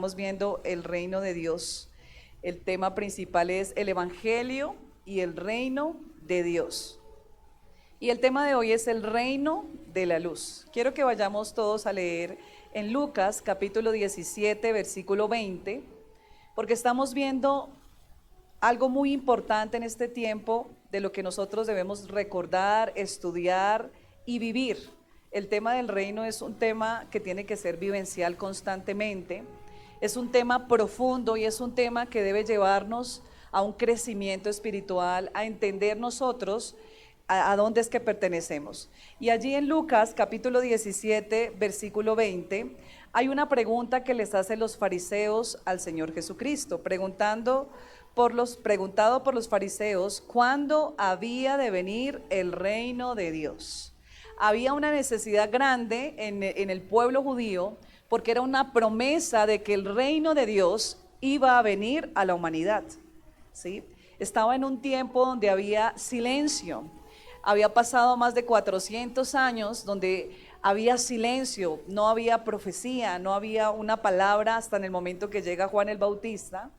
estamos viendo el reino de Dios. El tema principal es el Evangelio y el reino de Dios. Y el tema de hoy es el reino de la luz. Quiero que vayamos todos a leer en Lucas capítulo 17, versículo 20, porque estamos viendo algo muy importante en este tiempo de lo que nosotros debemos recordar, estudiar y vivir. El tema del reino es un tema que tiene que ser vivencial constantemente, es un tema profundo y es un tema que debe llevarnos a un crecimiento espiritual, a entender nosotros a dónde es que pertenecemos. Y allí en Lucas capítulo 17, versículo 20, hay una pregunta que les hacen los fariseos al Señor Jesucristo, preguntado por los fariseos, ¿cuándo había de venir el reino de Dios? Había una necesidad grande en el pueblo judío, porque era una promesa de que el reino de Dios iba a venir a la humanidad, ¿sí? Estaba en un tiempo donde había silencio, había pasado más de 400 años donde había silencio, no había profecía, no había una palabra hasta en el momento que llega Juan el Bautista.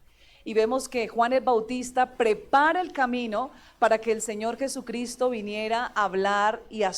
Y vemos que Juan el Bautista prepara el camino para que el Señor Jesucristo viniera a hablar y a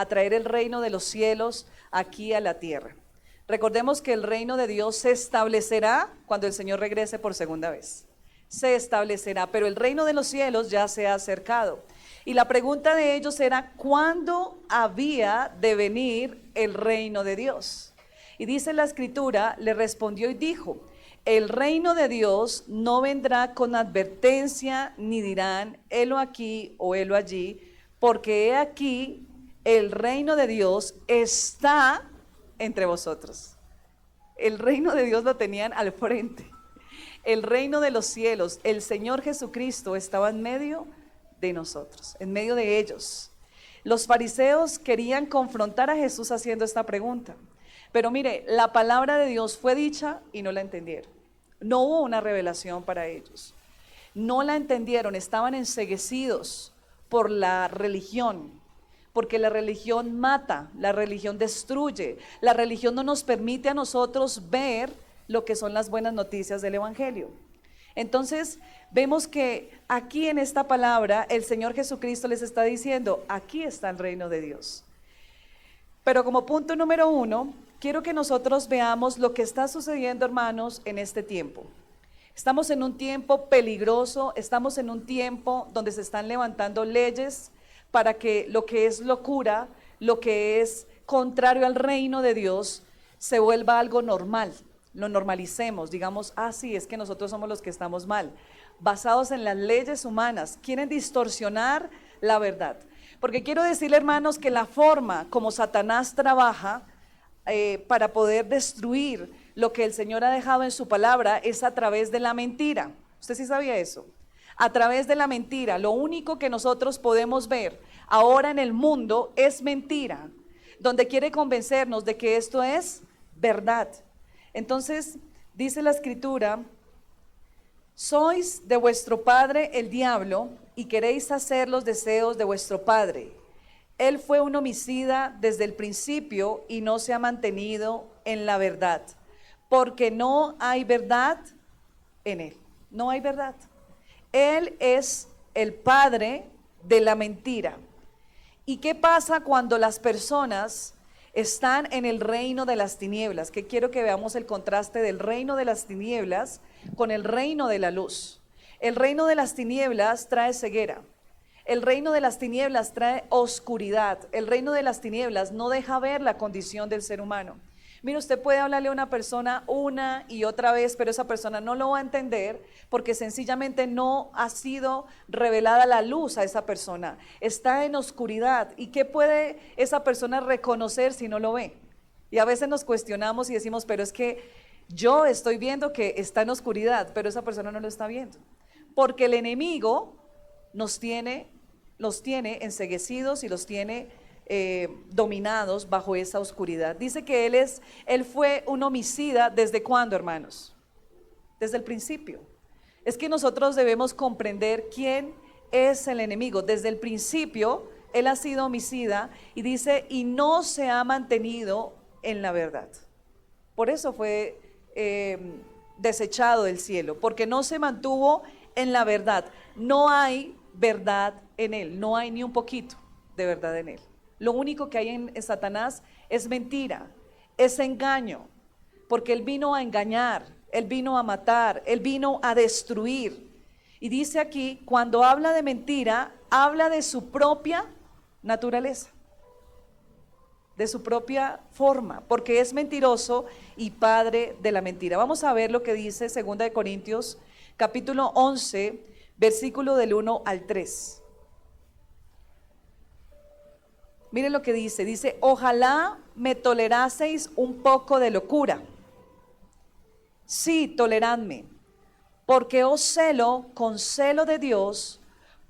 traer el reino de los cielos aquí a la tierra. Recordemos que el reino de Dios se establecerá cuando el Señor regrese por segunda vez. Se establecerá, pero el reino de los cielos ya se ha acercado. Y la pregunta de ellos era, ¿cuándo había de venir el reino de Dios? Y dice la Escritura, le respondió y dijo: el reino de Dios no vendrá con advertencia, ni dirán, helo aquí o helo allí, porque he aquí, el reino de Dios está entre vosotros. El reino de Dios lo tenían al frente. El reino de los cielos, el Señor Jesucristo estaba en medio de nosotros, en medio de ellos. Los fariseos querían confrontar a Jesús haciendo esta pregunta. Pero mire, la palabra de Dios fue dicha y no la entendieron. No hubo una revelación para ellos. No la entendieron, estaban enceguecidos por la religión, porque la religión mata, la religión destruye, la religión no nos permite a nosotros ver lo que son las buenas noticias del Evangelio. Entonces vemos que aquí en esta palabra el Señor Jesucristo les está diciendo, aquí está el reino de Dios. Pero como punto número 1, quiero que nosotros veamos lo que está sucediendo, hermanos, en este tiempo. Estamos en un tiempo peligroso, estamos en un tiempo donde se están levantando leyes para que lo que es locura, lo que es contrario al reino de Dios, se vuelva algo normal, lo normalicemos, digamos, sí, es que nosotros somos los que estamos mal. Basados en las leyes humanas, quieren distorsionar la verdad. Porque quiero decirle, hermanos, que la forma como Satanás trabaja para poder destruir lo que el Señor ha dejado en su palabra es a través de la mentira. ¿Usted sí sabía eso? A través de la mentira. Lo único que nosotros podemos ver ahora en el mundo es mentira, donde quiere convencernos de que esto es verdad. Entonces, dice la Escritura, sois de vuestro padre el diablo y queréis hacer los deseos de vuestro padre. Él fue un homicida desde el principio y no se ha mantenido en la verdad, porque no hay verdad en él. No hay verdad. Él es el padre de la mentira. ¿Y qué pasa cuando las personas están en el reino de las tinieblas? Que quiero que veamos el contraste del reino de las tinieblas con el reino de la luz. El reino de las tinieblas trae ceguera. El reino de las tinieblas trae oscuridad. El reino de las tinieblas no deja ver la condición del ser humano. Mire, usted puede hablarle a una persona una y otra vez, pero esa persona no lo va a entender porque sencillamente no ha sido revelada la luz a esa persona. Está en oscuridad. ¿Y qué puede esa persona reconocer si no lo ve? Y a veces nos cuestionamos y decimos, pero es que yo estoy viendo que está en oscuridad, pero esa persona no lo está viendo. Porque el enemigo los tiene enceguecidos y los tiene dominados bajo esa oscuridad. Dice que él fue un homicida. ¿Desde cuándo, hermanos? Desde el principio. Es que nosotros debemos comprender quién es el enemigo. Desde el principio él ha sido homicida y dice, y no se ha mantenido en la verdad. Por eso fue desechado del cielo, porque no se mantuvo en la verdad. No hay verdad en él, no hay ni un poquito de verdad en él. Lo único que hay en Satanás es mentira, es engaño, porque él vino a engañar, él vino a matar, él vino a destruir. Y dice aquí, cuando habla de mentira, habla de su propia naturaleza, de su propia forma, porque es mentiroso y padre de la mentira. Vamos a ver lo que dice 2 de Corintios, capítulo 11, versículo del 1 al 3. Miren lo que dice, ojalá me toleraseis un poco de locura. Sí, toleradme, porque os celo con celo de Dios,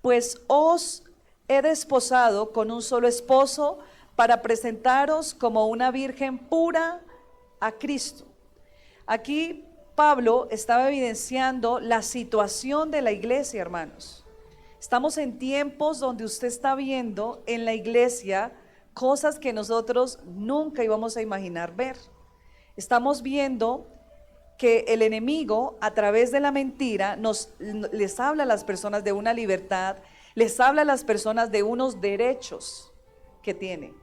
pues os he desposado con un solo esposo para presentaros como una virgen pura a Cristo. Aquí Pablo estaba evidenciando la situación de la iglesia, hermanos. Estamos en tiempos donde usted está viendo en la iglesia cosas que nosotros nunca íbamos a imaginar ver. Estamos viendo que el enemigo, a través de la mentira, les habla a las personas de una libertad, les habla a las personas de unos derechos que tiene.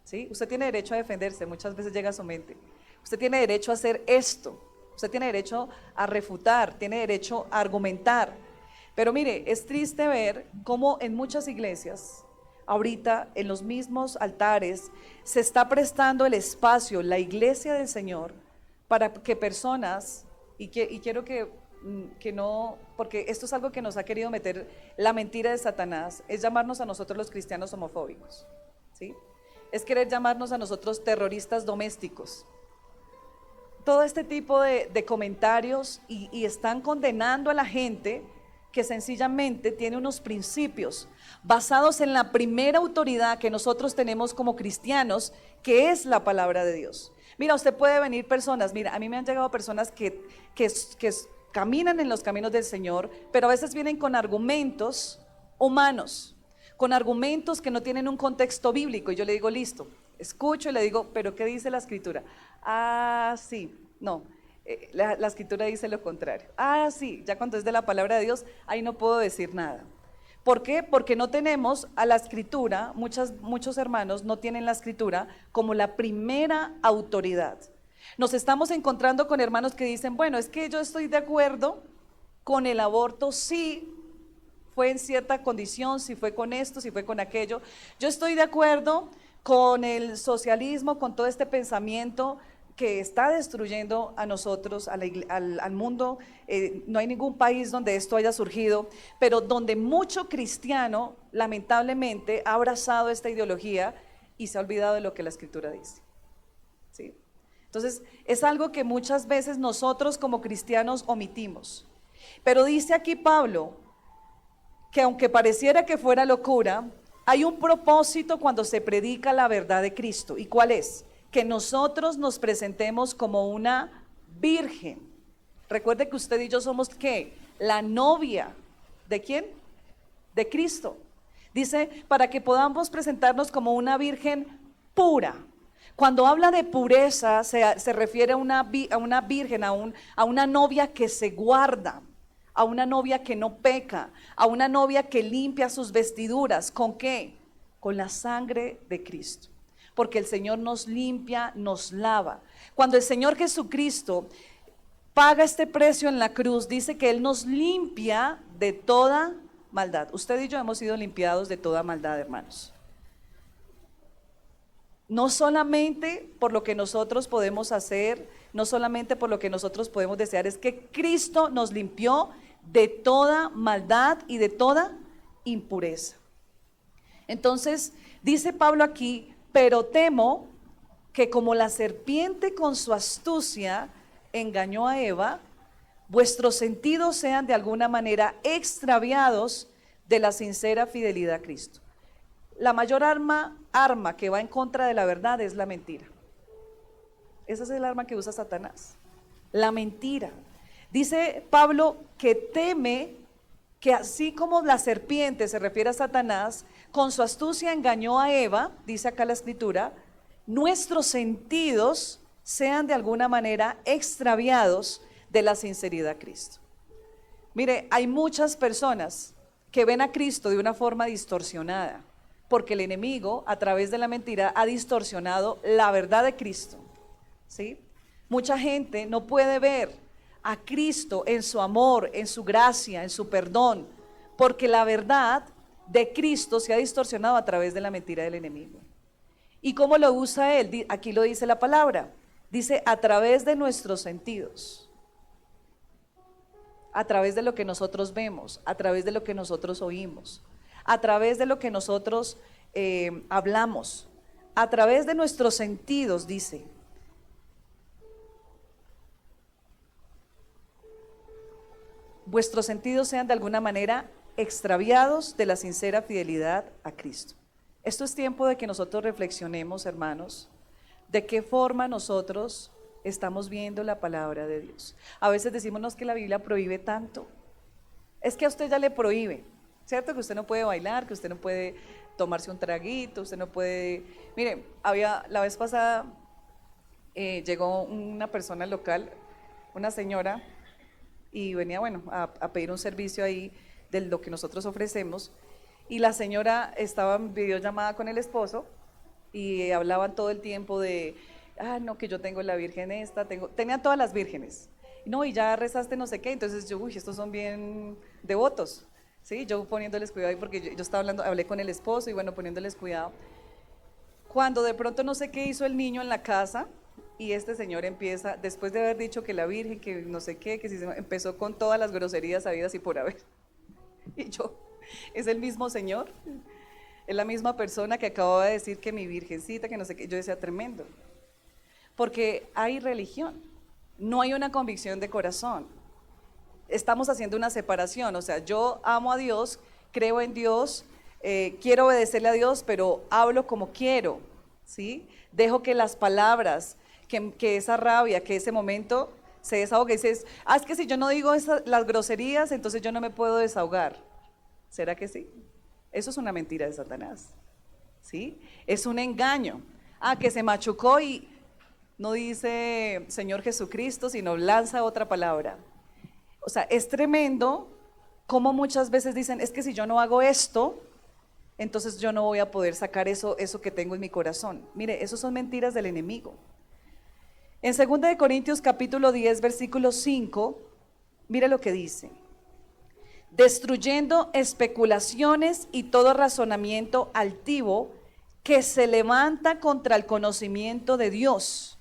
¿Sí? Usted tiene derecho a defenderse, muchas veces llega a su mente. Usted tiene derecho a hacer esto, usted tiene derecho a refutar, tiene derecho a argumentar. Pero mire, es triste ver cómo en muchas iglesias, ahorita en los mismos altares, se está prestando el espacio, la iglesia del Señor, para que personas, y quiero que no, porque esto es algo que nos ha querido meter la mentira de Satanás, es llamarnos a nosotros los cristianos homofóbicos, ¿sí? Es querer llamarnos a nosotros terroristas domésticos. Todo este tipo de comentarios y están condenando a la gente que sencillamente tiene unos principios basados en la primera autoridad que nosotros tenemos como cristianos, que es la palabra de Dios. Mira, usted puede venir personas, mira, a mí me han llegado personas que caminan en los caminos del Señor, pero a veces vienen con argumentos humanos, con argumentos que no tienen un contexto bíblico, y yo le digo, listo, escucho y le digo, pero ¿qué dice la escritura? Ah, sí, no, la escritura dice lo contrario. Ah, sí, ya cuando es de la palabra de Dios, ahí no puedo decir nada. ¿Por qué? Porque no tenemos a la escritura, muchos hermanos no tienen la escritura como la primera autoridad. Nos estamos encontrando con hermanos que dicen, bueno, es que yo estoy de acuerdo con el aborto, sí, fue en cierta condición, si fue con esto, si fue con aquello. Yo estoy de acuerdo con el socialismo, con todo este pensamiento que está destruyendo a nosotros, al mundo. No hay ningún país donde esto haya surgido, pero donde mucho cristiano lamentablemente ha abrazado esta ideología y se ha olvidado de lo que la escritura dice, ¿sí? Entonces es algo que muchas veces nosotros como cristianos omitimos. Pero dice aquí Pablo que aunque pareciera que fuera locura, hay un propósito cuando se predica la verdad de Cristo. ¿Y cuál es? Que nosotros nos presentemos como una virgen. Recuerde que usted y yo somos ¿qué? La novia. ¿De quién? De Cristo. Dice, para que podamos presentarnos como una virgen pura. Cuando habla de pureza, se refiere a una virgen, a una novia que se guarda, a una novia que no peca, a una novia que limpia sus vestiduras. ¿Con qué? Con la sangre de Cristo. Porque el Señor nos limpia, nos lava. Cuando el Señor Jesucristo paga este precio en la cruz, dice que Él nos limpia de toda maldad. Usted y yo hemos sido limpiados de toda maldad, hermanos. No solamente por lo que nosotros podemos hacer, no solamente por lo que nosotros podemos desear, es que Cristo nos limpió de toda maldad y de toda impureza. Entonces, dice Pablo aquí, pero temo que como la serpiente con su astucia engañó a Eva, vuestros sentidos sean de alguna manera extraviados de la sincera fidelidad a Cristo. La mayor arma que va en contra de la verdad es la mentira. Esa es el arma que usa Satanás, la mentira. Dice Pablo que teme que así como la serpiente se refiere a Satanás, con su astucia engañó a Eva, dice acá la escritura, nuestros sentidos sean de alguna manera extraviados de la sinceridad a Cristo. Mire, hay muchas personas que ven a Cristo de una forma distorsionada, porque el enemigo a través de la mentira ha distorsionado la verdad de Cristo, ¿sí? Mucha gente no puede ver a Cristo en su amor, en su gracia, en su perdón, porque la verdad de Cristo se ha distorsionado a través de la mentira del enemigo. ¿Y cómo lo usa él? Aquí lo dice la palabra, dice a través de nuestros sentidos, a través de lo que nosotros vemos, a través de lo que nosotros oímos, a través de lo que nosotros hablamos, a través de nuestros sentidos, dice. Vuestros sentidos sean de alguna manera extraviados de la sincera fidelidad a Cristo. Esto es tiempo de que nosotros reflexionemos, hermanos, de qué forma nosotros estamos viendo la palabra de Dios. A veces decimos, no, es que la Biblia prohíbe tanto. Es que a usted ya le prohíbe, ¿cierto? Que usted no puede bailar, que usted no puede tomarse un traguito, usted no puede... Mire, la vez pasada llegó una persona local, una señora, y venía, bueno, a pedir un servicio ahí de lo que nosotros ofrecemos, y la señora estaba en videollamada con el esposo, y hablaban todo el tiempo de, no, que yo tengo la virgen esta, tenía todas las vírgenes, no, y ya rezaste no sé qué, entonces yo, estos son bien devotos, ¿sí? Yo poniéndoles cuidado, porque yo estaba hablé con el esposo, y bueno, poniéndoles cuidado, cuando de pronto no sé qué hizo el niño en la casa, y este señor empieza, después de haber dicho que la virgen, que no sé qué, que si empezó con todas las groserías habidas y por haber, y yo, es el mismo señor, es la misma persona que acababa de decir que mi virgencita, que no sé qué, yo decía tremendo, porque hay religión, no hay una convicción de corazón, estamos haciendo una separación, o sea, yo amo a Dios, creo en Dios, quiero obedecerle a Dios, pero hablo como quiero, ¿sí? Dejo que las palabras, que esa rabia, que ese momento se desahogue, y dices, es que si yo no digo las groserías, entonces yo no me puedo desahogar. ¿Será que sí? Eso es una mentira de Satanás, ¿sí? Es un engaño. Que se machucó y no dice Señor Jesucristo, sino lanza otra palabra. O sea, es tremendo como muchas veces dicen, es que si yo no hago esto, entonces yo no voy a poder sacar eso que tengo en mi corazón. Mire, eso son mentiras del enemigo. En 2 Corintios capítulo 10, versículo 5, mire lo que dice. Destruyendo especulaciones y todo razonamiento altivo que se levanta contra el conocimiento de Dios,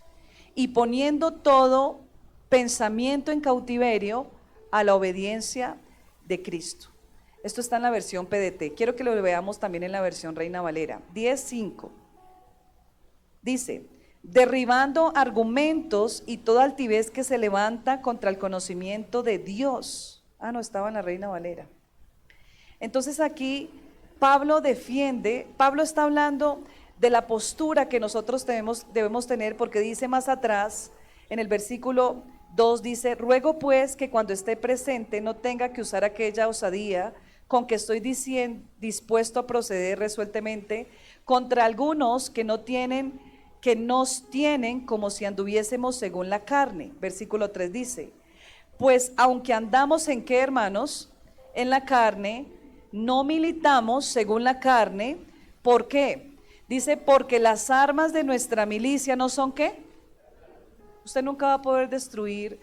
y poniendo todo pensamiento en cautiverio a la obediencia de Cristo. Esto está en la versión PDT. Quiero que lo veamos también en la versión Reina Valera. 10:5. Dice, derribando argumentos y toda altivez que se levanta contra el conocimiento de Dios. No, estaba en la Reina Valera. Entonces aquí Pablo está hablando de la postura que nosotros debemos tener, porque dice más atrás, en el versículo 2 dice, ruego pues que cuando esté presente no tenga que usar aquella osadía con que estoy dispuesto a proceder resueltamente contra algunos que nos tienen como si anduviésemos según la carne. Versículo 3 dice, pues aunque andamos en qué, hermanos, en la carne, no militamos según la carne. ¿Por qué? Dice, porque las armas de nuestra milicia no son ¿qué? Usted nunca va a poder destruir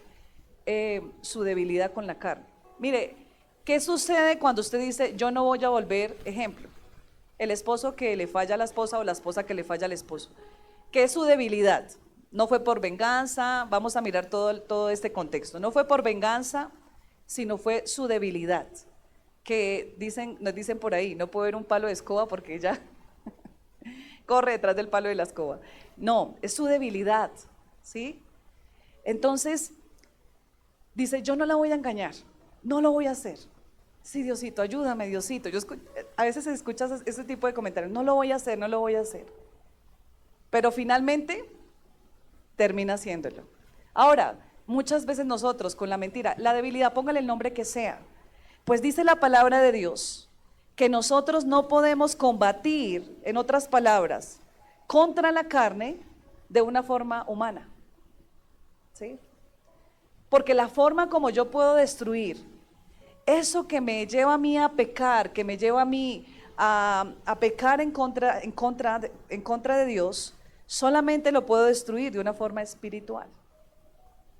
su debilidad con la carne. Mire, ¿qué sucede cuando usted dice, yo no voy a volver? Ejemplo, el esposo que le falla a la esposa o la esposa que le falla al esposo. ¿Qué es su debilidad? No fue por venganza, vamos a mirar todo este contexto. No fue por venganza, sino fue su debilidad. Que nos dicen por ahí, no puedo ver un palo de escoba porque ella corre detrás del palo de la escoba. No, es su debilidad, ¿sí? Entonces, dice, yo no la voy a engañar, no lo voy a hacer. Sí, Diosito, ayúdame, Diosito. A veces se escucha ese tipo de comentarios, no lo voy a hacer, no lo voy a hacer. Pero finalmente termina haciéndolo. Ahora, muchas veces nosotros con la mentira, la debilidad, póngale el nombre que sea, pues dice la palabra de Dios que nosotros no podemos combatir, en otras palabras, contra la carne de una forma humana. ¿sí? Porque la forma como yo puedo destruir eso que me lleva a mí a pecar, que me lleva a mí a pecar en contra de Dios, solamente lo puedo destruir de una forma espiritual.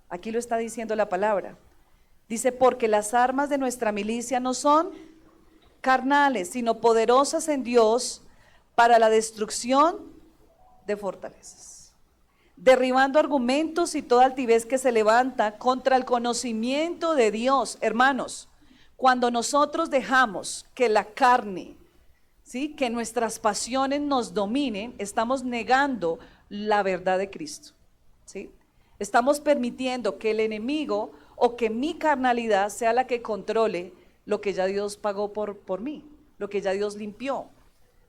Aquí lo está diciendo la palabra. Dice, porque las armas de nuestra milicia no son carnales, sino poderosas en Dios para la destrucción de fortalezas, derribando argumentos y toda altivez que se levanta contra el conocimiento de Dios. Hermanos, cuando nosotros dejamos que la carne, ¿sí?, que nuestras pasiones nos dominen, estamos negando la verdad de Cristo, ¿sí? Estamos permitiendo que el enemigo o que mi carnalidad sea la que controle lo que ya Dios pagó por mí, lo que ya Dios limpió.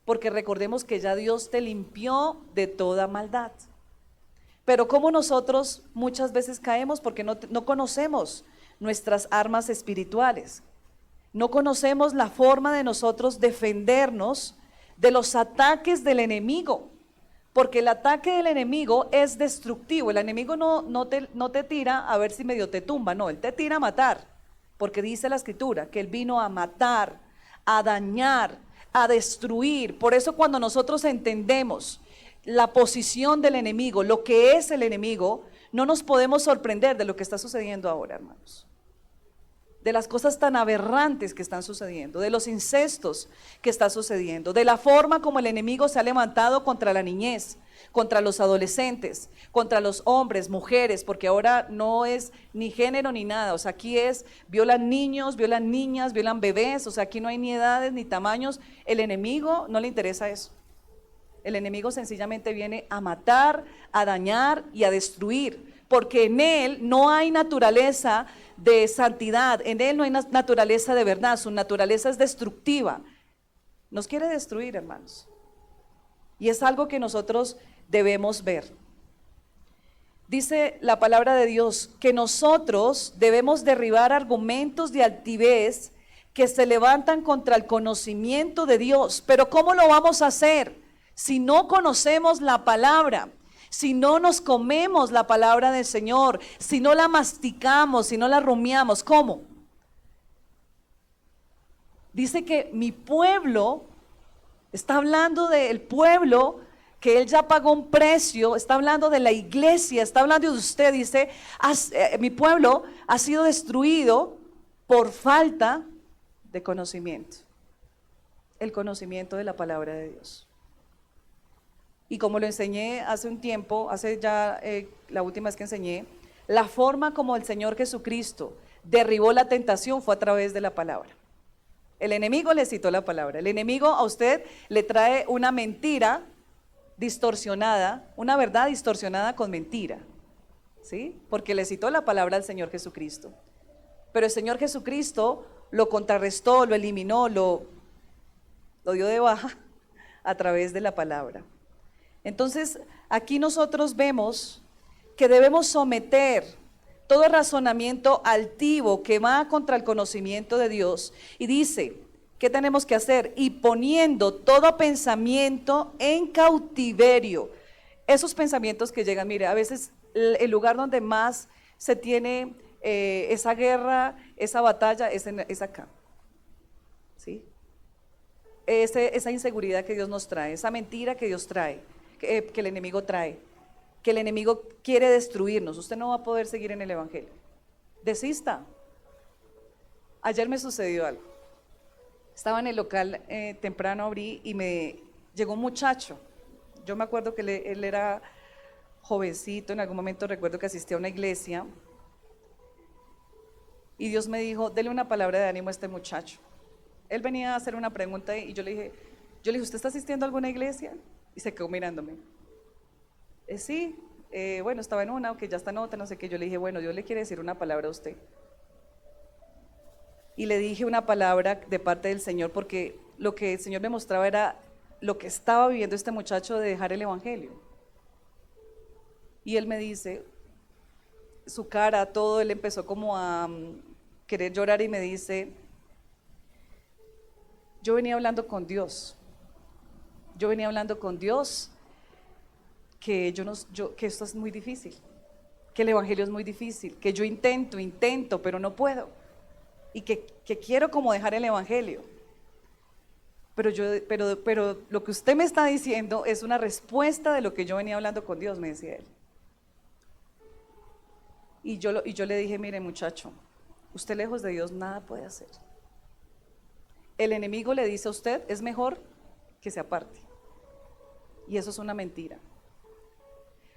Porque recordemos que ya Dios te limpió de toda maldad. Pero como nosotros muchas veces caemos porque no conocemos nuestras armas espirituales. No conocemos la forma de nosotros defendernos de los ataques del enemigo. Porque el ataque del enemigo es destructivo. El enemigo no te tira a ver si medio te tumba, no, él te tira a matar. Porque dice la escritura que él vino a matar, a dañar, a destruir. Por eso cuando nosotros entendemos la posición del enemigo, lo que es el enemigo, no nos podemos sorprender de lo que está sucediendo ahora, hermanos. De las cosas tan aberrantes que están sucediendo, de los incestos que está sucediendo, de la forma como el enemigo se ha levantado contra la niñez, contra los adolescentes, contra los hombres, mujeres, porque ahora no es ni género ni nada, o sea, aquí es, violan niños, violan niñas, violan bebés, o sea, aquí no hay ni edades ni tamaños. El enemigo no le interesa eso. El enemigo sencillamente viene a matar, a dañar y a destruir, porque en él no hay naturaleza de santidad, en él no hay naturaleza de verdad, su naturaleza es destructiva. Nos quiere destruir, hermanos. Y es algo que nosotros debemos ver. Dice la palabra de Dios que nosotros debemos derribar argumentos de altivez que se levantan contra el conocimiento de Dios. Pero ¿cómo lo vamos a hacer si no conocemos la palabra? Si no nos comemos la palabra del Señor, si no la masticamos, si no la rumiamos, ¿cómo? Dice que mi pueblo, está hablando del pueblo que Él ya pagó un precio, está hablando de la iglesia, está hablando de usted, dice, mi pueblo ha sido destruido por falta de conocimiento, el conocimiento de la palabra de Dios. Y como lo enseñé hace un tiempo, hace ya la última vez que enseñé, la forma como el Señor Jesucristo derribó la tentación fue a través de la palabra. El enemigo le citó la palabra. El enemigo a usted le trae una mentira distorsionada, una verdad distorsionada con mentira, ¿sí? Porque le citó la palabra al Señor Jesucristo. Pero el Señor Jesucristo lo contrarrestó, lo eliminó, lo dio de baja a través de la palabra. Entonces, aquí nosotros vemos que debemos someter todo razonamiento altivo que va contra el conocimiento de Dios. Y dice, ¿qué tenemos que hacer? Y poniendo todo pensamiento en cautiverio. Esos pensamientos que llegan, mire, a veces el lugar donde más se tiene esa guerra, esa batalla, es acá. ¿Sí? Esa inseguridad que Dios nos trae, esa mentira que Dios trae, que el enemigo trae, que el enemigo quiere destruirnos. Usted no va a poder seguir en el evangelio. Desista. Ayer me sucedió algo. Estaba en el local temprano, abrí y me llegó un muchacho. Yo me acuerdo que él era jovencito, en algún momento recuerdo que asistía a una iglesia y Dios me dijo, dele una palabra de ánimo a este muchacho. Él venía a hacer una pregunta y yo le dije, ¿usted está asistiendo a alguna iglesia? Y se quedó mirándome. Sí, bueno, estaba en una, que ya está en otra, no sé qué. Yo le dije, bueno, Dios le quiere decir una palabra a usted. Y le dije una palabra de parte del Señor, porque lo que el Señor me mostraba era lo que estaba viviendo este muchacho de dejar el evangelio. Y él me dice, su cara, todo, él empezó como a querer llorar y me dice, yo venía hablando con Dios. Yo venía hablando con Dios que esto es muy difícil, que el evangelio es muy difícil, que yo intento, pero no puedo, y que quiero como dejar el evangelio. Pero lo que usted me está diciendo es una respuesta de lo que yo venía hablando con Dios, me decía él. Y yo le dije, mire muchacho, usted lejos de Dios nada puede hacer. El enemigo le dice a usted, es mejor que se aparte. Y eso es una mentira.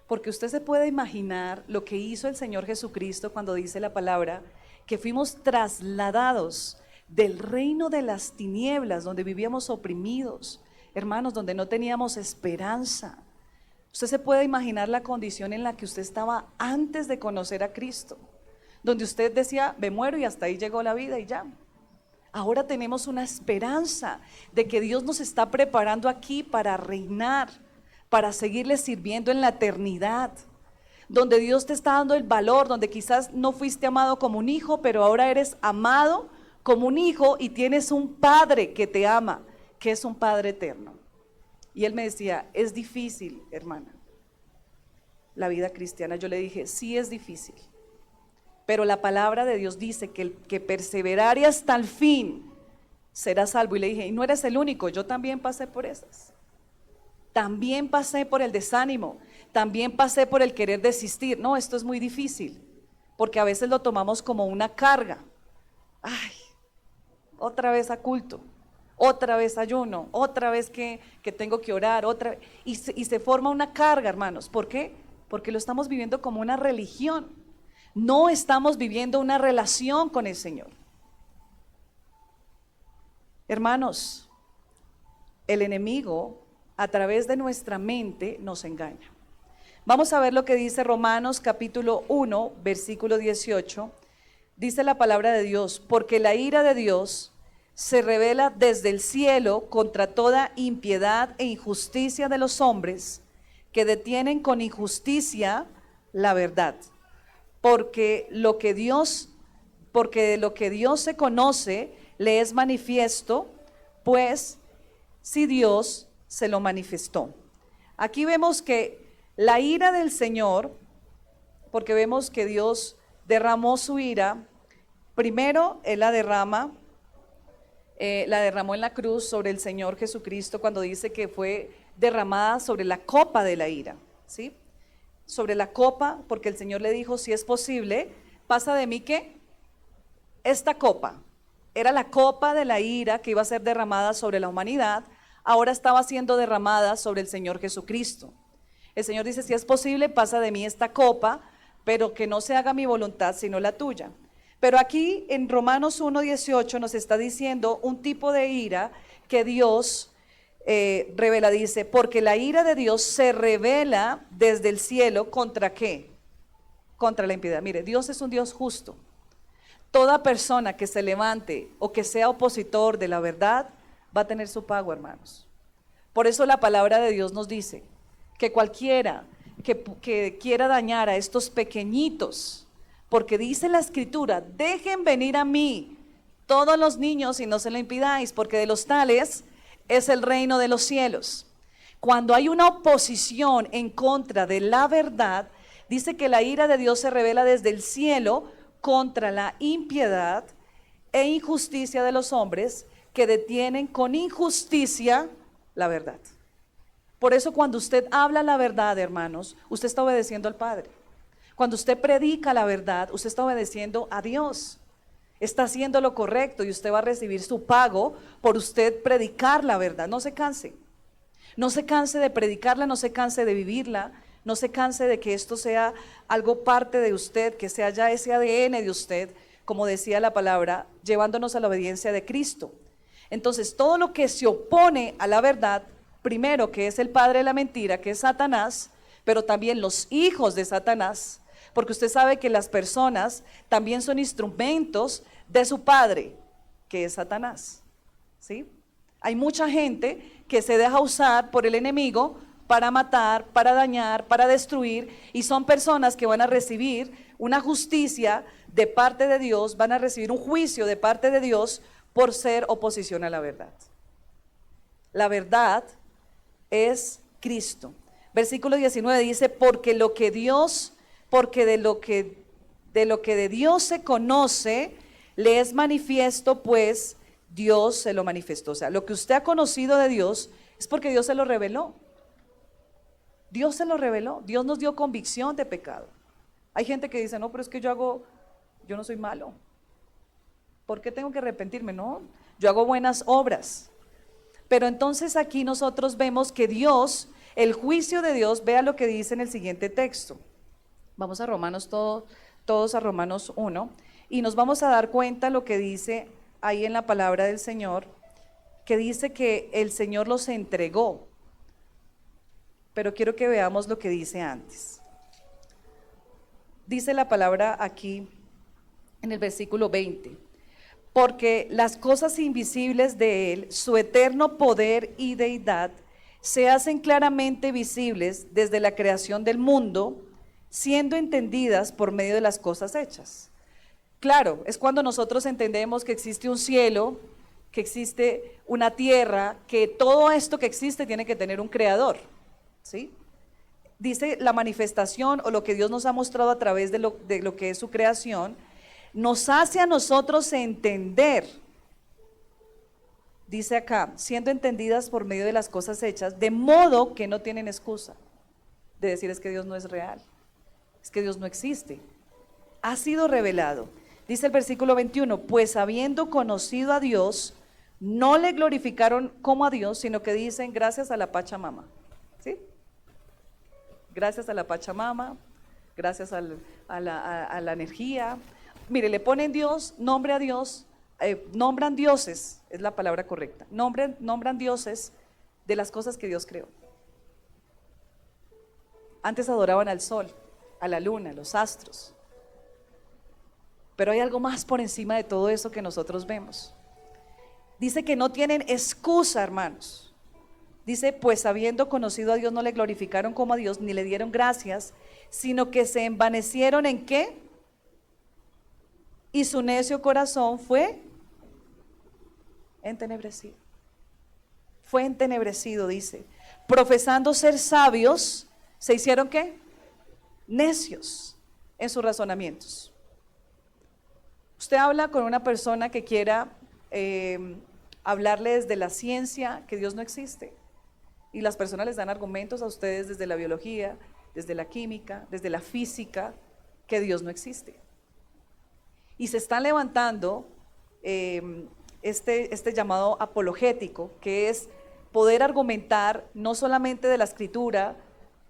Porque usted se puede imaginar lo que hizo el Señor Jesucristo cuando dice la palabra, que fuimos trasladados del reino de las tinieblas, donde vivíamos oprimidos, hermanos, donde no teníamos esperanza. Usted se puede imaginar la condición en la que usted estaba antes de conocer a Cristo, donde usted decía, me muero y hasta ahí llegó la vida y ya. Ahora tenemos una esperanza de que Dios nos está preparando aquí para reinar, para seguirle sirviendo en la eternidad, donde Dios te está dando el valor, donde quizás no fuiste amado como un hijo, pero ahora eres amado como un hijo y tienes un padre que te ama, que es un padre eterno. Y él me decía, es difícil, hermana, la vida cristiana. Yo le dije, sí es difícil, pero la palabra de Dios dice que el que perseverare hasta el fin será salvo. Y le dije, y no eres el único, yo también pasé por esas. También pasé por el desánimo, también pasé por el querer desistir. No, esto es muy difícil, porque a veces lo tomamos como una carga. Ay, otra vez a culto, otra vez ayuno, otra vez que tengo que orar, otra vez. Y se forma una carga, hermanos. ¿Por qué? Porque lo estamos viviendo como una religión. No estamos viviendo una relación con el Señor. Hermanos, el enemigo a través de nuestra mente nos engaña. Vamos a ver lo que dice Romanos capítulo 1, versículo 18. Dice la palabra de Dios, porque la ira de Dios se revela desde el cielo contra toda impiedad e injusticia de los hombres que detienen con injusticia la verdad. Porque de lo que Dios se conoce le es manifiesto, pues si Dios se lo manifestó. Aquí vemos que la ira del Señor, porque vemos que Dios derramó su ira, primero Él la derramó en la cruz sobre el Señor Jesucristo, cuando dice que fue derramada sobre la copa de la ira, ¿sí? Sobre la copa, porque el Señor le dijo, si es posible, pasa de mí que esta copa, era la copa de la ira que iba a ser derramada sobre la humanidad, ahora estaba siendo derramada sobre el Señor Jesucristo. El Señor dice, si es posible, pasa de mí esta copa, pero que no se haga mi voluntad, sino la tuya. Pero aquí en Romanos 1:18 nos está diciendo un tipo de ira que Dios revela, dice, porque la ira de Dios se revela desde el cielo, ¿contra qué? Contra la impiedad. Mire, Dios es un Dios justo. Toda persona que se levante o que sea opositor de la verdad va a tener su pago, hermanos. Por eso la palabra de Dios nos dice que cualquiera que quiera dañar a estos pequeñitos, porque dice la Escritura, dejen venir a mí todos los niños y no se lo impidáis, porque de los tales es el reino de los cielos. Cuando hay una oposición en contra de la verdad, dice que la ira de Dios se revela desde el cielo contra la impiedad e injusticia de los hombres que detienen con injusticia la verdad. Por eso cuando usted habla la verdad, hermanos, usted está obedeciendo al Padre. Cuando usted predica la verdad, usted está obedeciendo a Dios. Está haciendo lo correcto y usted va a recibir su pago por usted predicar la verdad. No se canse. No se canse de predicarla, no se canse de vivirla, no se canse de que esto sea algo parte de usted, que sea ya ese ADN de usted, como decía la palabra, llevándonos a la obediencia de Cristo. Entonces, todo lo que se opone a la verdad, primero que es el padre de la mentira, que es Satanás, pero también los hijos de Satanás, porque usted sabe que las personas también son instrumentos de su padre, que es Satanás, ¿sí? Hay mucha gente que se deja usar por el enemigo para matar, para dañar, para destruir, y son personas que van a recibir una justicia de parte de Dios, van a recibir un juicio de parte de Dios por ser oposición a la verdad. La verdad es Cristo. Versículo 19 dice, porque lo que Dios porque de lo que de Dios se conoce, le es manifiesto, pues Dios se lo manifestó. O sea, lo que usted ha conocido de Dios es porque Dios se lo reveló. Dios se lo reveló. Dios nos dio convicción de pecado. Hay gente que dice, no, pero es que yo no soy malo. ¿Por qué tengo que arrepentirme? No, yo hago buenas obras. Pero entonces aquí nosotros vemos que Dios, el juicio de Dios, vea lo que dice en el siguiente texto. Vamos a Romanos, todos a Romanos 1, y nos vamos a dar cuenta lo que dice ahí en la palabra del Señor, que dice que el Señor los entregó. Pero quiero que veamos lo que dice antes. Dice la palabra aquí en el versículo 20. Porque las cosas invisibles de Él, su eterno poder y deidad, se hacen claramente visibles desde la creación del mundo, siendo entendidas por medio de las cosas hechas. Claro, es cuando nosotros entendemos que existe un cielo, que existe una tierra, que todo esto que existe tiene que tener un creador, ¿sí? Dice la manifestación o lo que Dios nos ha mostrado a través de lo que es su creación, nos hace a nosotros entender, dice acá, siendo entendidas por medio de las cosas hechas, de modo que no tienen excusa de decir es que Dios no es real, es que Dios no existe, ha sido revelado. Dice el versículo 21, pues habiendo conocido a Dios, no le glorificaron como a Dios, sino que dicen gracias a la Pachamama, ¿sí? Gracias a la Pachamama, gracias a la energía. Mire, le ponen Dios, nombre a Dios, nombran dioses, es la palabra correcta, nombran dioses de las cosas que Dios creó. Antes adoraban al sol, a la luna, a los astros, pero hay algo más por encima de todo eso que nosotros vemos. Dice que no tienen excusa, hermanos. Dice, pues habiendo conocido a Dios no le glorificaron como a Dios, ni le dieron gracias, sino que se envanecieron ¿en qué? Y su necio corazón fue entenebrecido. Fue entenebrecido, dice. Profesando ser sabios, ¿se hicieron qué? Necios en sus razonamientos. Usted habla con una persona que quiera hablarle desde la ciencia que Dios no existe. Y las personas les dan argumentos a ustedes desde la biología, desde la química, desde la física, que Dios no existe. Y se están levantando este llamado apologético, que es poder argumentar no solamente de la escritura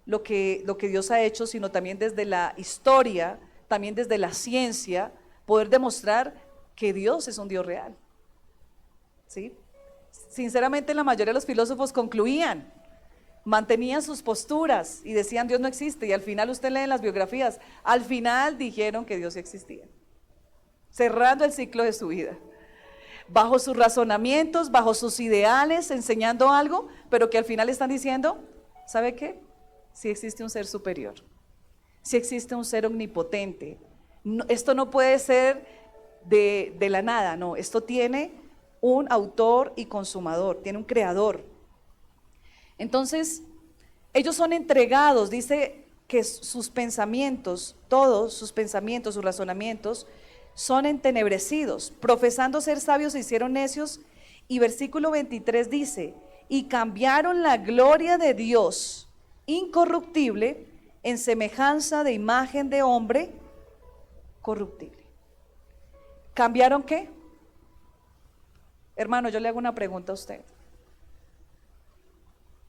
lo que Dios ha hecho, sino también desde la historia, también desde la ciencia, poder demostrar que Dios es un Dios real. ¿Sí? Sinceramente, la mayoría de los filósofos concluían, mantenían sus posturas y decían Dios no existe, y al final usted lee en las biografías, al final dijeron que Dios existía, cerrando el ciclo de su vida, bajo sus razonamientos, bajo sus ideales, enseñando algo, pero que al final están diciendo, ¿sabe qué? Si existe un ser superior, si existe un ser omnipotente, no, esto no puede ser de la nada, no, esto tiene un autor y consumador, tiene un creador. Entonces, ellos son entregados, dice que sus pensamientos, todos sus pensamientos, sus razonamientos, son entenebrecidos, profesando ser sabios se hicieron necios, y versículo 23 dice, y cambiaron la gloria de Dios incorruptible en semejanza de imagen de hombre corruptible. ¿Cambiaron qué? Hermano, yo le hago una pregunta a usted.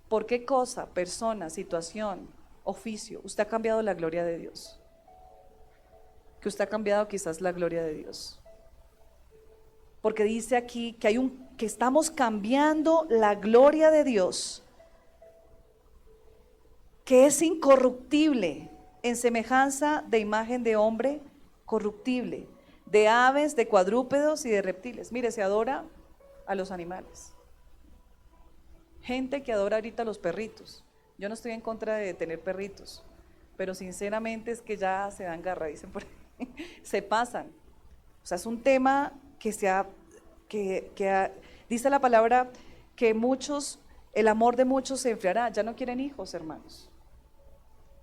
¿Por qué cosa, persona, situación, oficio, usted ha cambiado la gloria de Dios? Que usted ha cambiado quizás la gloria de Dios. Porque dice aquí que estamos cambiando la gloria de Dios, que es incorruptible, en semejanza de imagen de hombre corruptible, de aves, de cuadrúpedos y de reptiles. Mire, se adora a los animales. Gente que adora ahorita a los perritos. Yo no estoy en contra de tener perritos, pero sinceramente es que ya se dan garra, dicen por ahí. Se pasan. O sea, es un tema dice la palabra que el amor de muchos se enfriará. Ya no quieren hijos, hermanos.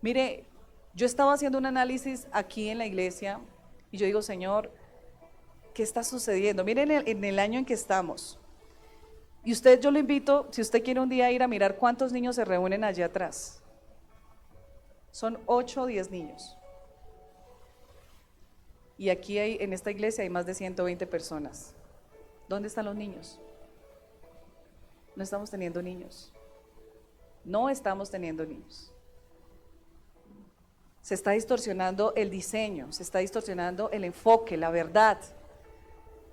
Mire, Yo estaba haciendo un análisis aquí en la iglesia y yo digo, Señor, ¿qué está sucediendo? Miren en el año en que estamos. Y usted, yo lo invito, si usted quiere un día ir a mirar cuántos niños se reúnen allá atrás. Son 8 o 10 niños. Y aquí en esta iglesia hay más de 120 personas. ¿Dónde están los niños? No estamos teniendo niños. No estamos teniendo niños. Se está distorsionando el diseño, se está distorsionando el enfoque, la verdad.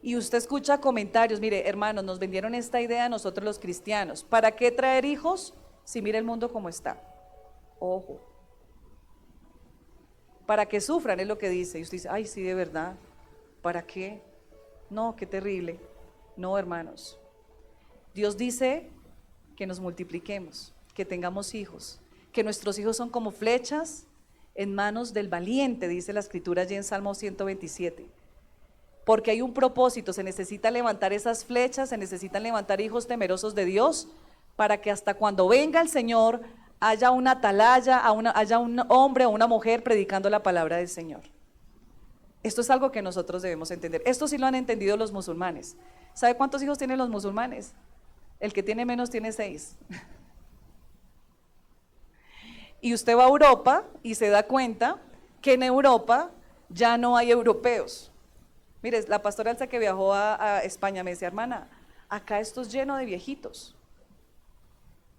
Y usted escucha comentarios, mire, hermanos, nos vendieron esta idea a nosotros los cristianos. ¿Para qué traer hijos si mira el mundo como está? Ojo. Para que sufran es lo que dice. Y usted dice, ay, sí, de verdad. ¿Para qué? No, qué terrible. No, hermanos. Dios dice que nos multipliquemos, que tengamos hijos, que nuestros hijos son como flechas en manos del valiente, dice la escritura allí en Salmo 127. Porque hay un propósito, se necesita levantar esas flechas, se necesitan levantar hijos temerosos de Dios, para que hasta cuando venga el Señor haya una atalaya, haya un hombre o una mujer predicando la palabra del Señor. Esto es algo que nosotros debemos entender. Esto sí lo han entendido los musulmanes. ¿Sabe cuántos hijos tienen los musulmanes? El que tiene menos tiene 6. Y usted va a Europa y se da cuenta que en Europa ya no hay europeos. Mire, la pastora Elsa que viajó a España me decía, hermana, acá esto es lleno de viejitos.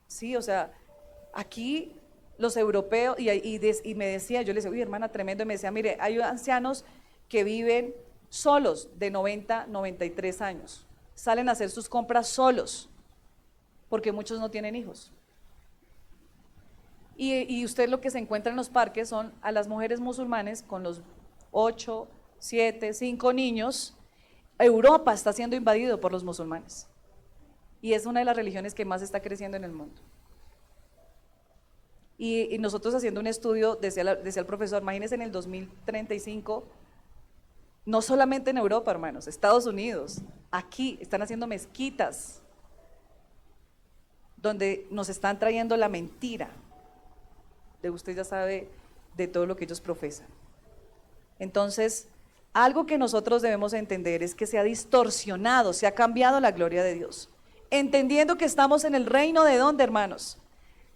Sí, o sea, aquí los europeos, y me decía, yo le decía, uy, hermana, tremendo, y me decía, mire, hay ancianos que viven solos de 90, 93 años, salen a hacer sus compras solos, porque muchos no tienen hijos. Y usted lo que se encuentra en los parques son a las mujeres musulmanes con los 8, 7, 5 niños. Europa está siendo invadido por los musulmanes y es una de las religiones que más está creciendo en el mundo. Y nosotros haciendo un estudio, decía el profesor, imagínense en el 2035, no solamente en Europa, hermanos, Estados Unidos, aquí están haciendo mezquitas donde nos están trayendo la mentira. De usted ya sabe de todo lo que ellos profesan. Entonces, algo que nosotros debemos entender es que se ha distorsionado, se ha cambiado la gloria de Dios. Entendiendo que estamos en el reino de ¿dónde, hermanos?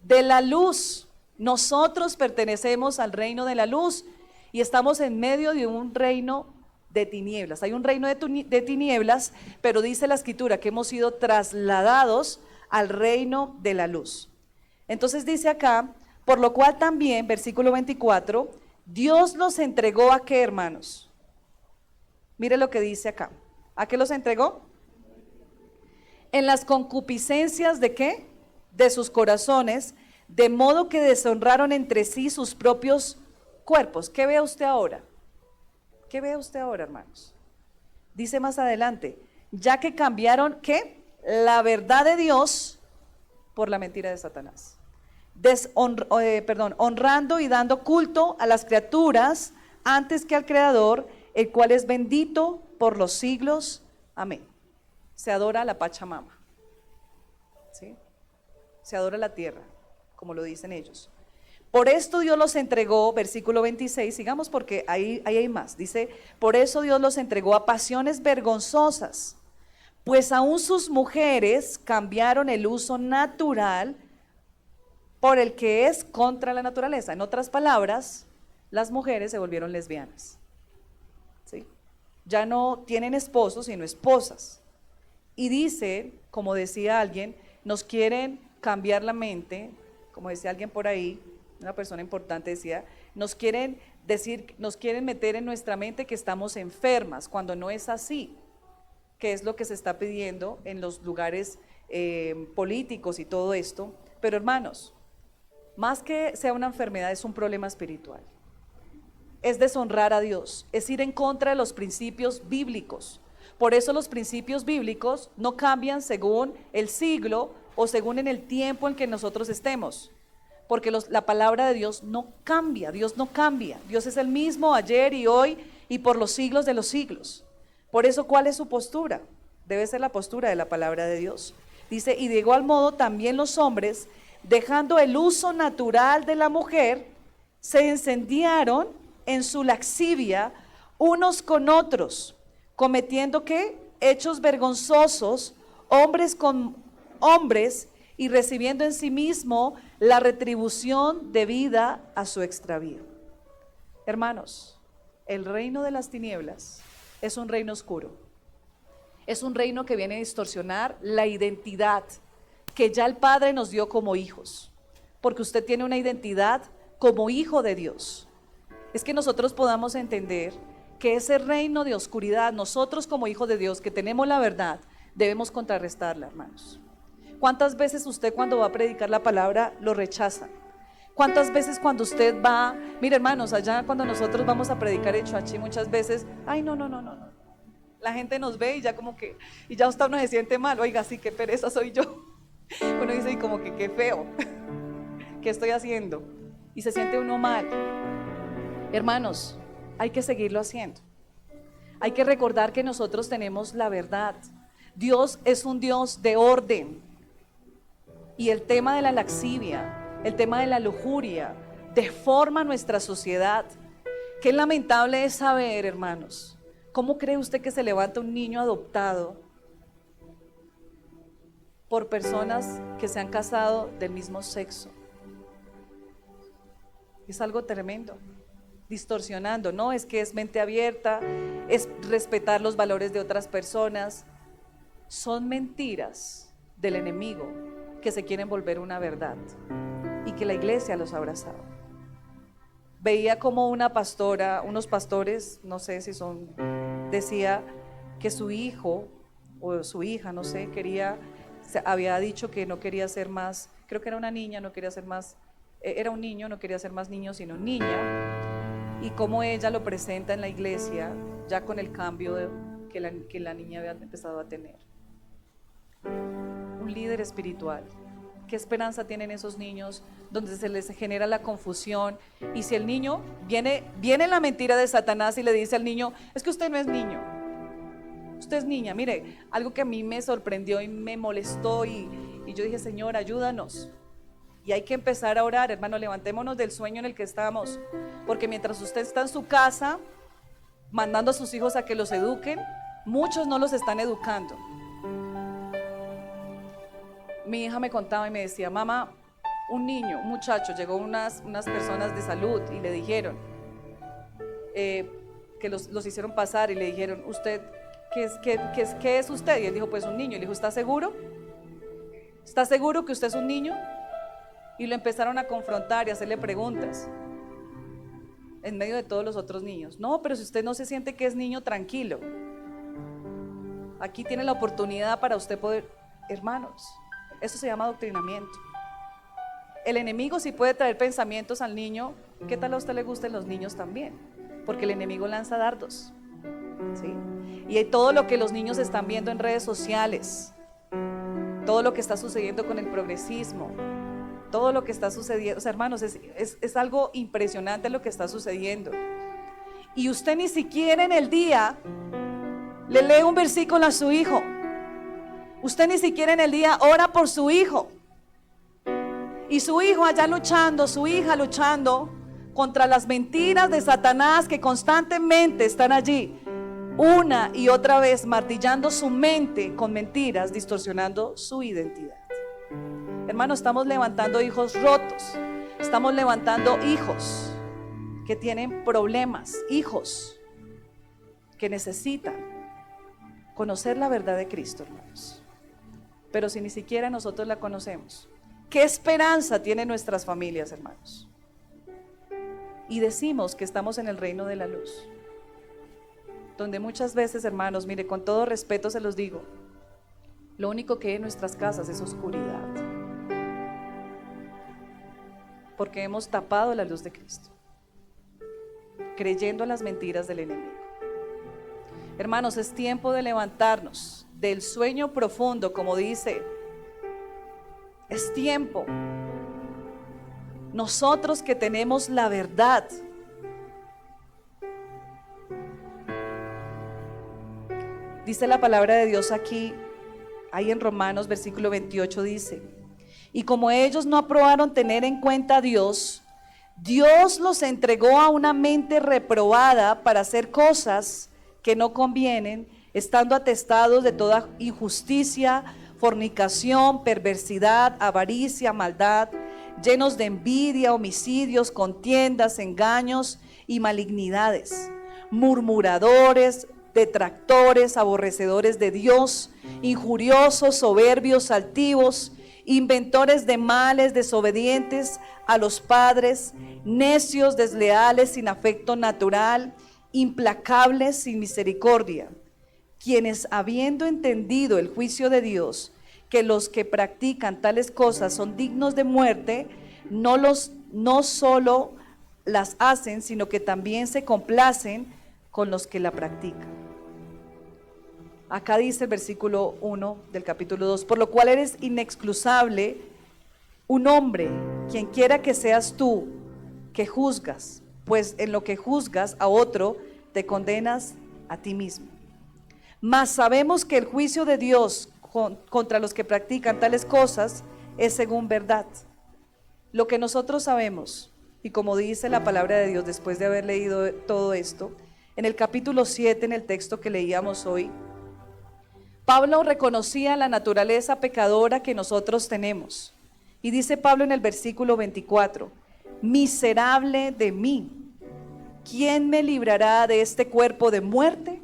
De la luz. Nosotros pertenecemos al reino de la luz y estamos en medio de un reino de tinieblas. Hay un reino de tinieblas, pero dice la escritura que hemos sido trasladados al reino de la luz. Entonces dice acá, por lo cual también, versículo 24, Dios los entregó ¿a qué, hermanos? Mire lo que dice acá. ¿A qué los entregó? En las concupiscencias ¿de qué? De sus corazones, de modo que deshonraron entre sí sus propios cuerpos. ¿Qué ve usted ahora? ¿Qué ve usted ahora, hermanos? Dice más adelante, ya que cambiaron ¿qué? La verdad de Dios por la mentira de Satanás. Honrando y dando culto a las criaturas antes que al Creador, el cual es bendito por los siglos. Amén. Se adora a la Pachamama, ¿sí? Se adora la tierra, como lo dicen ellos. Por esto Dios los entregó, versículo 26, sigamos porque ahí hay más. Dice, por eso Dios los entregó a pasiones vergonzosas, pues aún sus mujeres cambiaron el uso natural por el que es contra la naturaleza. En otras palabras, las mujeres se volvieron lesbianas, ¿sí? Ya no tienen esposos sino esposas. Y dice, como decía alguien, nos quieren cambiar la mente, como decía alguien por ahí, una persona importante decía, nos quieren meter en nuestra mente que estamos enfermas, cuando no es así, que es lo que se está pidiendo en los lugares políticos y todo esto. Pero hermanos, más que sea una enfermedad, es un problema espiritual. Es deshonrar a Dios, es ir en contra de los principios bíblicos. Por eso los principios bíblicos no cambian según el siglo o según en el tiempo en que nosotros estemos. Porque la palabra de Dios no cambia, Dios no cambia. Dios es el mismo ayer y hoy y por los siglos de los siglos. Por eso, ¿cuál es su postura? Debe ser la postura de la palabra de Dios. Dice, y de igual modo también los hombres, dejando el uso natural de la mujer, se incendiaron en su lascivia unos con otros, cometiendo ¿qué? Hechos vergonzosos, hombres con hombres, y recibiendo en sí mismo la retribución debida a su extravío. Hermanos, el reino de las tinieblas es un reino oscuro. Es un reino que viene a distorsionar la identidad que ya el Padre nos dio como hijos, porque usted tiene una identidad como hijo de Dios. Es que nosotros podamos entender que ese reino de oscuridad, nosotros como hijos de Dios que tenemos la verdad, debemos contrarrestarla, hermanos. ¿Cuántas veces usted cuando va a predicar la palabra lo rechaza? ¿Cuántas veces cuando usted va, mire hermanos, allá cuando nosotros vamos a predicar en Choachí muchas veces, ay no, la gente nos ve y ya como que, y ya usted no se siente mal, oiga sí, qué pereza soy yo. Uno dice y como que qué feo, ¿qué estoy haciendo? Y se siente uno mal. Hermanos, hay que seguirlo haciendo. Hay que recordar que nosotros tenemos la verdad. Dios es un Dios de orden. Y el tema de la lascivia, el tema de la lujuria, deforma nuestra sociedad. Qué lamentable es saber, hermanos, ¿cómo cree usted que se levanta un niño adoptado por personas que se han casado del mismo sexo? Es algo tremendo, distorsionando, ¿no? Es que es mente abierta, es respetar los valores de otras personas. Son mentiras del enemigo que se quieren volver una verdad y que la iglesia los ha abrazado. Veía como una pastora, unos pastores, no sé si son, decía que su hijo o su hija, no sé, había dicho que no quería ser más, creo que era una niña, no quería ser más, era un niño, no quería ser más niño sino niña, y cómo ella lo presenta en la iglesia ya con el cambio que la niña había empezado a tener. Un líder espiritual, ¿qué esperanza tienen esos niños donde se les genera la confusión? Y si el niño, viene la mentira de Satanás y le dice al niño, es que usted no es niño, usted es niña. Mire, algo que a mí me sorprendió y me molestó y yo dije, Señor, ayúdanos. Y hay que empezar a orar, hermano, levantémonos del sueño en el que estamos, porque mientras usted está en su casa mandando a sus hijos a que los eduquen, muchos no los están educando. Mi hija me contaba y me decía, mamá, un muchacho, llegó unas personas de salud y le dijeron que los hicieron pasar y le dijeron, ¿usted qué es usted? Y él dijo, pues un niño. Y le dijo, ¿está seguro? ¿Está seguro que usted es un niño? Y lo empezaron a confrontar y a hacerle preguntas en medio de todos los otros niños. No, pero si usted no se siente que es niño, tranquilo. Aquí tiene la oportunidad para usted poder, hermanos. Eso se llama adoctrinamiento. El enemigo sí puede traer pensamientos al niño. ¿Qué tal a usted le gustan los niños también? Porque el enemigo lanza dardos, ¿sí? Y todo lo que los niños están viendo en redes sociales, todo lo que está sucediendo con el progresismo, todo lo que está sucediendo, o sea, hermanos, es algo impresionante lo que está sucediendo. Y usted ni siquiera en el día le lee un versículo a su hijo. Usted ni siquiera en el día ora por su hijo. Y su hijo allá luchando, su hija luchando contra las mentiras de Satanás que constantemente están allí, una y otra vez martillando su mente con mentiras, distorsionando su identidad. Hermano, estamos levantando hijos rotos. Estamos levantando hijos que tienen problemas, hijos que necesitan conocer la verdad de Cristo, hermanos. Pero si ni siquiera nosotros la conocemos, ¿qué esperanza tienen nuestras familias, hermanos? Y decimos que estamos en el reino de la luz, donde muchas veces, hermanos, mire, con todo respeto se los digo, lo único que hay en nuestras casas es oscuridad, porque hemos tapado la luz de Cristo, creyendo en las mentiras del enemigo. Hermanos, es tiempo de levantarnos del sueño profundo, como dice, es tiempo. Nosotros que tenemos la verdad, dice la palabra de Dios aquí, ahí en Romanos versículo 28 dice, y como ellos no aprobaron tener en cuenta a Dios, Dios los entregó a una mente reprobada para hacer cosas que no convienen, estando atestados de toda injusticia, fornicación, perversidad, avaricia, maldad, llenos de envidia, homicidios, contiendas, engaños y malignidades, murmuradores, detractores, aborrecedores de Dios, injuriosos, soberbios, altivos, inventores de males, desobedientes a los padres, necios, desleales, sin afecto natural, implacables, sin misericordia, quienes, habiendo entendido el juicio de Dios, que los que practican tales cosas son dignos de muerte, no solo las hacen, sino que también se complacen con los que la practican. Acá dice el versículo 1 del capítulo 2, por lo cual eres inexcusable un hombre, quien quiera que seas tú, que juzgas, pues en lo que juzgas a otro, te condenas a ti mismo. Mas sabemos que el juicio de Dios contra los que practican tales cosas es según verdad. Lo que nosotros sabemos, y como dice la palabra de Dios después de haber leído todo esto, en el capítulo 7, en el texto que leíamos hoy, Pablo reconocía la naturaleza pecadora que nosotros tenemos. Y dice Pablo en el versículo 24, miserable de mí, ¿quién me librará de este cuerpo de muerte?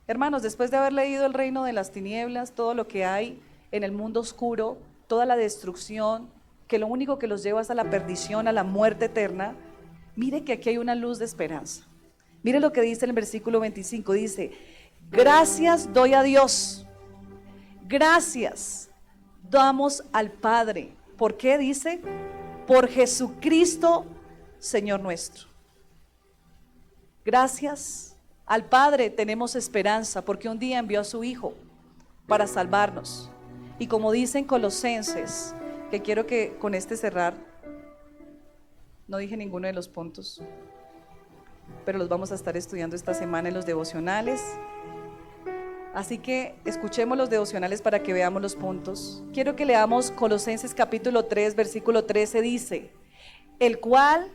Hermanos, después de haber leído el reino de las tinieblas, todo lo que hay en el mundo oscuro, toda la destrucción, que lo único que los lleva es a la perdición, a la muerte eterna, mire que aquí hay una luz de esperanza. Mire lo que dice en el versículo 25, dice, gracias doy a Dios, gracias damos al Padre. ¿Por qué dice? Por Jesucristo, Señor nuestro. Gracias al Padre tenemos esperanza, porque un día envió a su Hijo para salvarnos. Y como dicen Colosenses, que quiero que con este cerrar, no dije ninguno de los puntos, pero los vamos a estar estudiando esta semana en los devocionales. Así que escuchemos los devocionales para que veamos los puntos. Quiero que leamos Colosenses capítulo 3, versículo 13, dice, el cual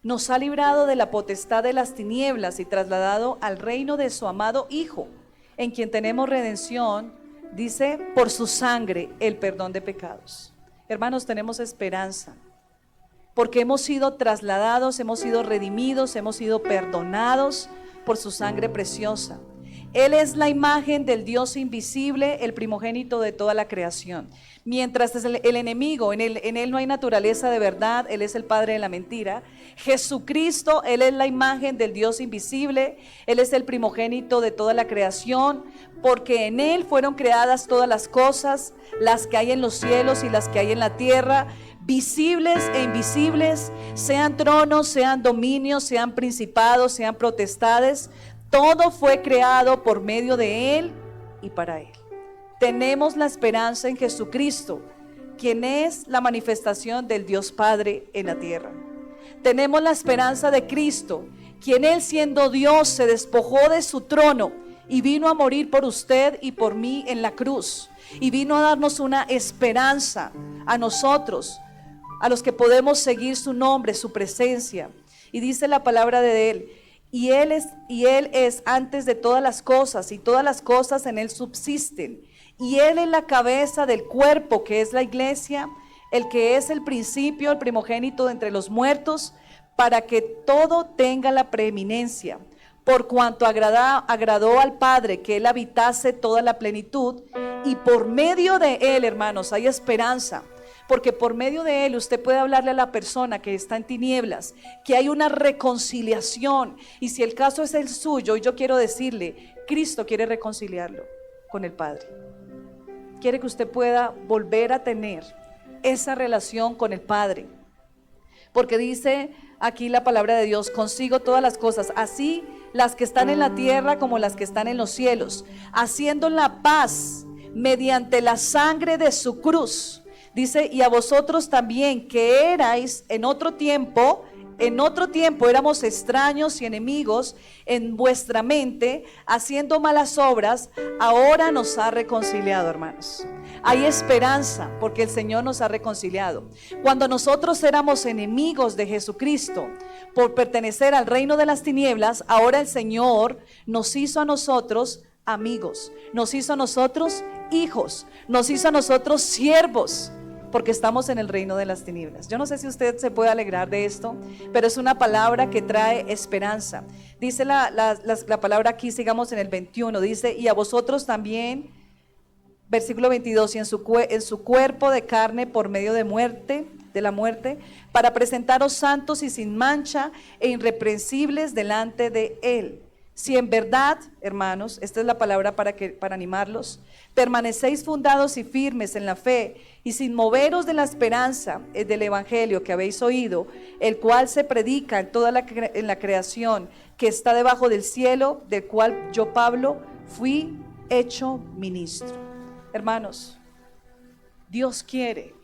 nos ha librado de la potestad de las tinieblas y trasladado al reino de su amado Hijo, en quien tenemos redención, dice, por su sangre, el perdón de pecados. Hermanos, tenemos esperanza, porque hemos sido trasladados, hemos sido redimidos, hemos sido perdonados por su sangre preciosa. Él es la imagen del Dios invisible, el primogénito de toda la creación. Mientras es el enemigo, en él no hay naturaleza de verdad, Él es el padre de la mentira. Jesucristo, Él es la imagen del Dios invisible, Él es el primogénito de toda la creación, porque en Él fueron creadas todas las cosas, las que hay en los cielos y las que hay en la tierra, visibles e invisibles, sean tronos, sean dominios, sean principados, sean potestades. Todo fue creado por medio de Él y para Él. Tenemos la esperanza en Jesucristo, quien es la manifestación del Dios Padre en la tierra. Tenemos la esperanza de Cristo, quien Él siendo Dios se despojó de su trono y vino a morir por usted y por mí en la cruz. Y vino a darnos una esperanza a nosotros, a los que podemos seguir su nombre, su presencia. Y dice la palabra de Él, y Él es antes de todas las cosas, y todas las cosas en Él subsisten. Y Él es la cabeza del cuerpo, que es la iglesia, el que es el principio, el primogénito de entre los muertos, para que todo tenga la preeminencia. Por cuanto agradó al Padre que Él habitase toda la plenitud, y por medio de Él, hermanos, hay esperanza. Porque por medio de Él usted puede hablarle a la persona que está en tinieblas, que hay una reconciliación. Y si el caso es el suyo, y yo quiero decirle, Cristo quiere reconciliarlo con el Padre. Quiere que usted pueda volver a tener esa relación con el Padre. Porque dice aquí la palabra de Dios, consigo todas las cosas, así las que están en la tierra como las que están en los cielos, haciendo la paz mediante la sangre de su cruz. Dice, y a vosotros también, que erais en otro tiempo en otro tiempo éramos extraños y enemigos en vuestra mente, haciendo malas obras, ahora nos ha reconciliado, hermanos. Hay esperanza porque el Señor nos ha reconciliado. Cuando nosotros éramos enemigos de Jesucristo por pertenecer al reino de las tinieblas, ahora el Señor nos hizo a nosotros amigos, nos hizo a nosotros hijos, nos hizo a nosotros siervos, porque estamos en el reino de las tinieblas. Yo no sé si usted se puede alegrar de esto, pero es una palabra que trae esperanza. Dice la palabra aquí, sigamos en el 21, dice, y a vosotros también, versículo 22, y en su cuerpo de carne por medio de la muerte, para presentaros santos y sin mancha e irreprensibles delante de Él. Si en verdad, hermanos, esta es la palabra para animarlos, permanecéis fundados y firmes en la fe y sin moveros de la esperanza del evangelio que habéis oído, el cual se predica en toda en la creación que está debajo del cielo, del cual yo, Pablo, fui hecho ministro. Hermanos, Dios quiere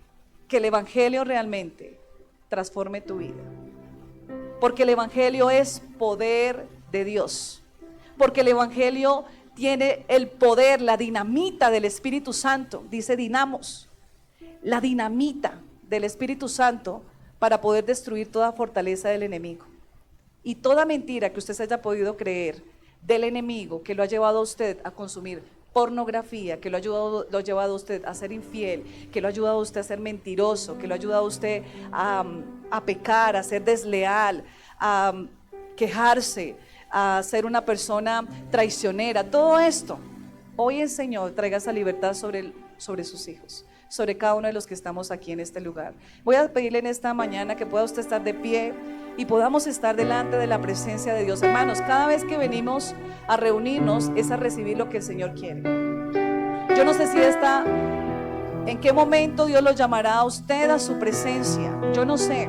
que el evangelio realmente transforme tu vida, porque el evangelio es poder de Dios. Porque el evangelio tiene el poder, la dinamita del Espíritu Santo, dice dinamos, la dinamita del Espíritu Santo para poder destruir toda fortaleza del enemigo. Y toda mentira que usted se haya podido creer del enemigo que lo ha llevado a usted a consumir pornografía, que lo ha llevado a usted a ser infiel, que lo ha ayudado a usted a ser mentiroso, que lo ha ayudado a usted a pecar, a ser desleal, a quejarse, a ser una persona traicionera, todo esto, hoy el Señor traiga esa libertad sobre sus hijos, sobre cada uno de los que estamos aquí en este lugar. Voy a pedirle en esta mañana que pueda usted estar de pie y podamos estar delante de la presencia de Dios. Hermanos, cada vez que venimos a reunirnos es a recibir lo que el Señor quiere. Yo no sé si en qué momento Dios lo llamará a usted a su presencia. Yo no sé.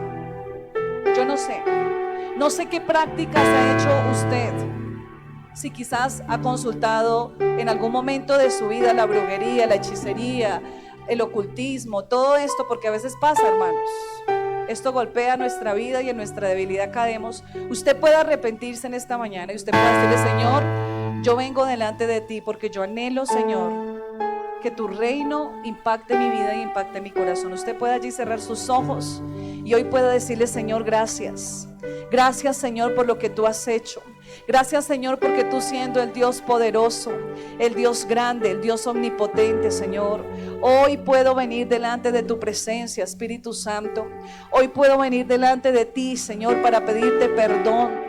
No sé qué prácticas ha hecho usted, si quizás ha consultado en algún momento de su vida la brujería, la hechicería, el ocultismo, todo esto, porque a veces pasa, hermanos. Esto golpea nuestra vida y en nuestra debilidad caemos. Usted puede arrepentirse en esta mañana y usted puede decirle: Señor, yo vengo delante de ti porque yo anhelo, Señor, que tu reino impacte mi vida y impacte mi corazón. Usted puede allí cerrar sus ojos y hoy puede decirle: Señor, gracias. Gracias, Señor, por lo que tú has hecho. Gracias, Señor, porque tú, siendo el Dios poderoso, el Dios grande, el Dios omnipotente, Señor, hoy puedo venir delante de tu presencia, Espíritu Santo. Hoy puedo venir delante de ti, Señor, para pedirte perdón.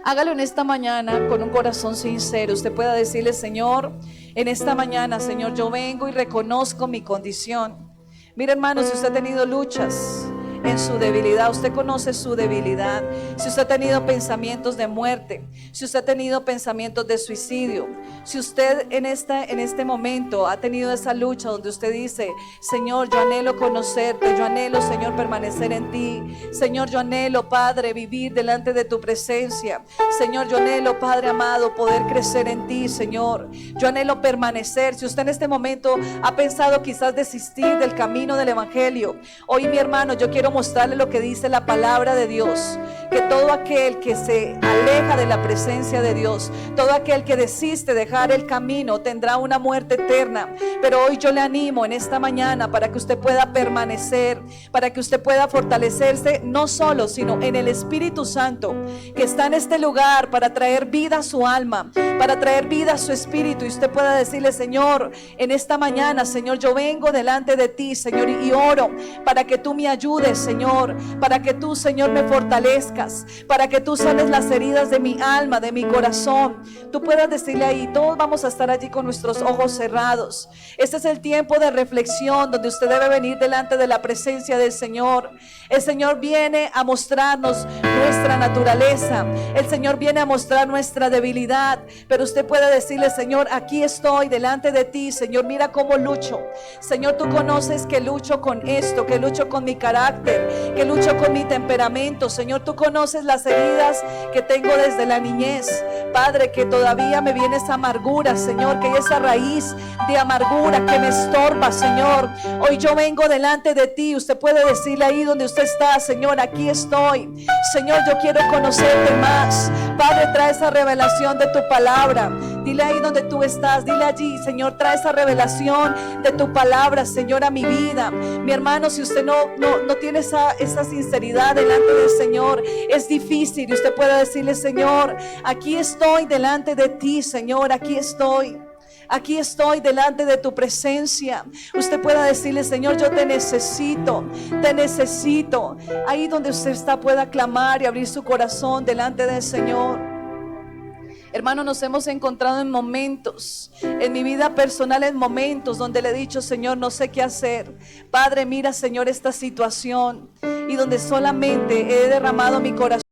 Hágalo en esta mañana con un corazón sincero. Usted pueda decirle: Señor, en esta mañana, Señor, yo vengo y reconozco mi condición. Mire, hermano, si usted ha tenido luchas en su debilidad, usted conoce su debilidad. Si usted ha tenido pensamientos de muerte, si usted ha tenido pensamientos de suicidio, si usted en este momento ha tenido esa lucha donde usted dice: Señor, yo anhelo conocerte, yo anhelo, Señor, permanecer en ti. Señor, yo anhelo, Padre, vivir delante de tu presencia. Señor, yo anhelo, Padre amado, poder crecer en ti, Señor. Yo anhelo permanecer. Si usted en este momento ha pensado quizás desistir del camino del evangelio, hoy, mi hermano, yo quiero mostrarle lo que dice la palabra de Dios, que todo aquel que se aleja de la presencia de Dios, todo aquel que desiste de dejar el camino, tendrá una muerte eterna. Pero hoy yo le animo en esta mañana para que usted pueda permanecer, para que usted pueda fortalecerse, no solo, sino en el Espíritu Santo que está en este lugar para traer vida a su alma, para traer vida a su espíritu. Y usted pueda decirle: Señor, en esta mañana, Señor, yo vengo delante de ti, Señor, y oro para que tú me ayudes, Señor, para que tú, Señor, me fortalezcas, para que tú sanes las heridas de mi alma, de mi corazón. Tú puedas decirle ahí, todos vamos a estar allí con nuestros ojos cerrados. Este es el tiempo de reflexión donde usted debe venir delante de la presencia del Señor. El Señor viene a mostrarnos nuestra naturaleza. El Señor viene a mostrar nuestra debilidad. Pero usted puede decirle: Señor, aquí estoy delante de ti. Señor, mira cómo lucho. Señor, tú conoces que lucho con esto, que lucho con mi carácter, carácter, que lucho con mi temperamento. Señor, tú conoces las heridas que tengo desde la niñez. Padre, que todavía me viene esa amargura, Señor, que hay esa raíz de amargura que me estorba, Señor. Hoy yo vengo delante de ti. Usted puede decirle ahí donde usted está: Señor, aquí estoy. Señor, yo quiero conocerte más. Padre, trae esa revelación de tu palabra. Dile ahí donde tú estás, dile allí: Señor, trae esa revelación de tu palabra, Señor, a mi vida. Mi hermano, si usted no tiene esa sinceridad delante del Señor, es difícil. Y usted puede decirle: Señor, aquí estoy delante de ti, Señor, aquí estoy. Aquí estoy delante de tu presencia. Usted pueda decirle: Señor, yo te necesito, te necesito. Ahí donde usted está, pueda clamar y abrir su corazón delante del Señor. Hermano, nos hemos encontrado en momentos, en mi vida personal, en momentos donde le he dicho: Señor, no sé qué hacer. Padre, mira, Señor, esta situación, y donde solamente he derramado mi corazón